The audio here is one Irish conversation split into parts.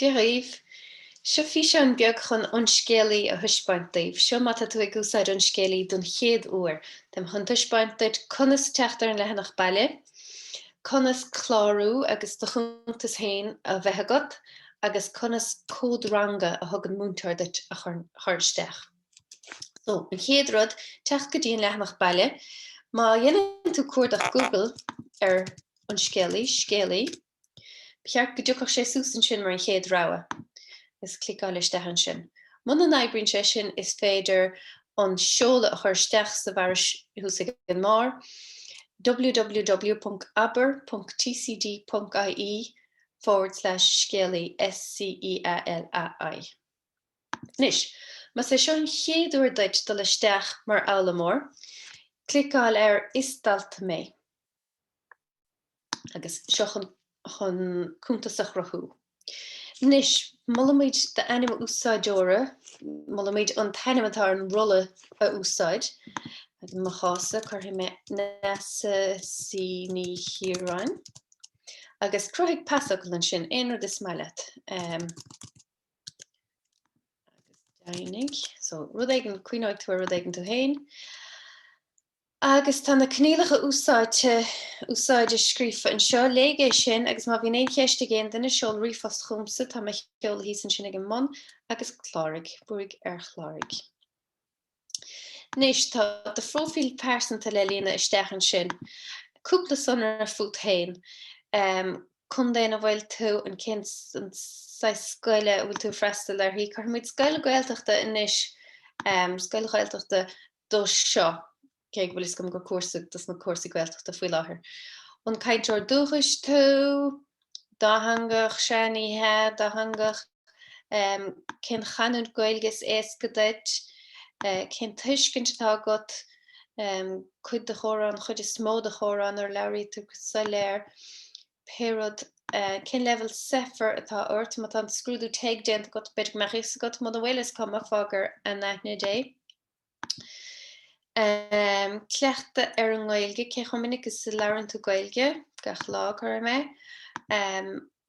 Díreibh, seo fhíse an beag chun An Scéalaí a thuispeintaobh, seo mata tú ag úsáid An Scéalaí don chéad uair. Dem chun tuispeintaid conas teachtar an leathanach baile, conas clárú agus do chuntas féin a bheith agat, agus conas códrangha a thugann múntar duit a chuirsteach. So, an chéad rud, teach go dtí an leathanach baile, má dhéanann tú cuairt Google ar An Scéalaí, scéalaí, Beart go dúchach sé súsan sin mar an chéad ráha. Is clicáil isteach sin. Muna naibríonn sé sin is féidir an seola a chuirsteach sa bharis thusa an mar www.aber.tcd.ie/scéalaí SCEALAI. Nis, mas sé seo an chéad uair duit do listeach mar álamór, clicáil ar Istalta mé. Agus seo chun cuntas a chruthú. Nis, mulamid de anima úsáideora, mulamid an tanimatá an rolla a úsáid, ag ma chása chuirtha me nasa sí ní híráin, agus cruthaigh pasach sin éon rud is maileat. Agus dainnig, so rud éigean cuineáid tú a rud éigean tú héin. Agus tá na cnílacha úsáide scrífa an seo léige sin, agus má bhíon éon cheiste géin duna seol riomhast chumsa tá me cheol hísan sin ag an mon, agus chláraigh, buaigh ar chláraigh. Nis, tá de profil persanta le lína isteach an sin, cúpla sonar fút héin, chun déana bhfuil tú an cin an scoile bhfuil tú freistal ar hí, chuir muid scoile gaeltachta inis, scoile gaeltachta do seo, Keig bhfuil is go cuasa dus na cuasa gaeltachta faoi láthair. An caiinteoir dúchas tú, dáthangach seaníthe, dáthangach cin chanúd gailgus éascadait, cin tuiscint tá agat, chud de chórán, chud is smó de chórán ar leirí tú sa léir, pérod cin level sefer atá ort, má tá scrúdú téigh déanta agat beidir meachis agat, má do bhfuil is com a fágar an naithne dé. Cleachta ar an ghailge, cé chun minic is sa leabharann tú gailge, gach lá chuir me.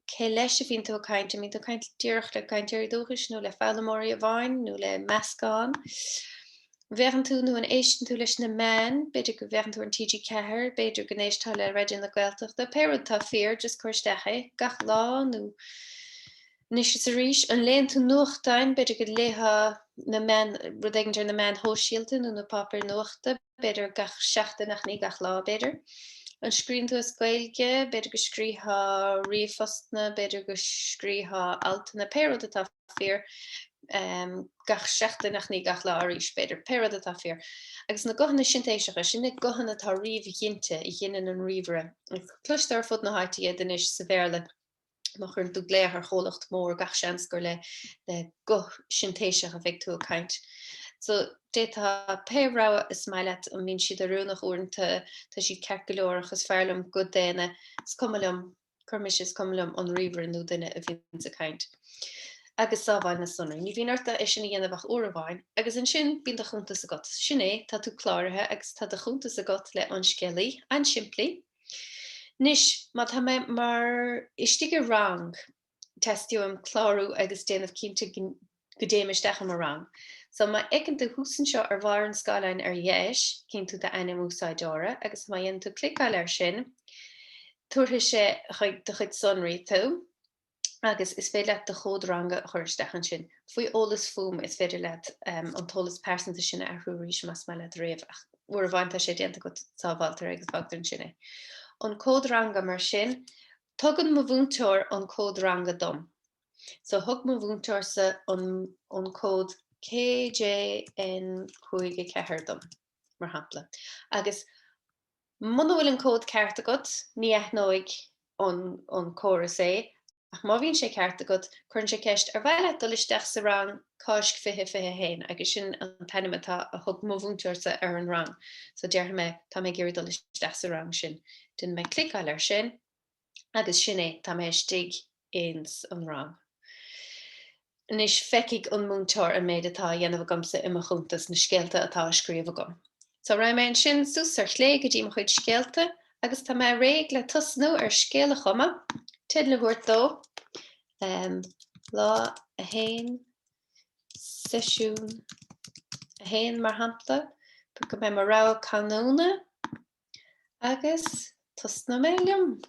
Cé leis a bhíonn tú a cainte, mín tú caint díreach le cainteir dúchas, nó le fálamóí a bhain, nó le meascán. Bheithan tú nó an éistin tú leis na man, beidir go bheithan tú an TG cethir, beidir go néistá le réidir na gaeltachta, péirad tá fíor, just chuirsteach, gach lá, nó nis is a ríis, an léinn tú nuachtain, beidir go létha na man, rud éigeantar na man hóisialta nó na papir nuachta, beidir gach seachtainach ní gach lá beidir. An scríonn tú a scoilge, beidir go scrítha riomhfostna, beidir go scrítha altainna, péirad atá fíor, gach seachtainach ní gach lá arís beidir, péirad atá fíor. Agus na gcothanna sintéiseacha, sin na gcothanna tá riomh dhinnte i dhéanaan an riomhre. Cloiste ar fud na háitií inis sa bhéarla, má chun tú léir ar cholacht mór gach seans gur le go sintéiseach a bheith tú a caint. So dé tá péráha is maileat an mín siad a rúnach uanta tá siad ceart go leor agus fearlam go déine scomalamm, chuirmis is scomalamm an riomhre nó duine a bhíonn sa caint. Agus sábhain na sunna. Ní bhíon orta é sin dhéanamh uairháin, agus an sin bíon de chuntas agat. Sin é tá tú chláirithe agus tá de chuntas agat le An Scéalaí, an siimplí. Nis, má tá mé mar istigh rang testiúim clárú agus déanamh cinnte go déimisteach am rang. So má écann tú húsan seo ar bhar an scáilein ar dhéis, cinn tú de anim úsáideora, agus má dhéann tú clicáil ar sin, tuairtha sé de chuid sonraí tú, agus is féidir leat de chódrangha a chuirsteach an sin. Faoi ólas fum is féidir leat an tolas persanta sinna ar thuairís mas mai le réamh ach uair bhaint sé déanta go sábhailtar agus bagtar an sinna. An códrangha mar sin, tugann mo bhúntóir an códrangha dom. So thug mo bhúntóir sa an cód KJN chuige cethir dom, mar hapla. Agus muna bhfuil an cód ceart agat, ní aithneoigh an córas é, ach má bhíonn sé ceart agat, chuann sé ceist ar bhaile dul isteach sa rang cáisc fiche héin, agus sin an tanimatá a thug mo bhúntóir sa ar an rang. So deartha me tá mé géirí dul isteach sa rang sin. Dyn me clicáil ar sin, agus sin é tá mé stig éins an rang. Nis feiceigh an múntóir an méid atá dhéanamh agamsa ima chuntas na scéalta atá scríomh agam. So ra mé an sin sús ar chlé go dtí mo chuid scéalta, agus tá mé réig le tusnú ar scéala chuma, tiad le bhuairt dó, lá a hain sesiún a hain mar hampla go mé mar rá canúna agus tusna mélium.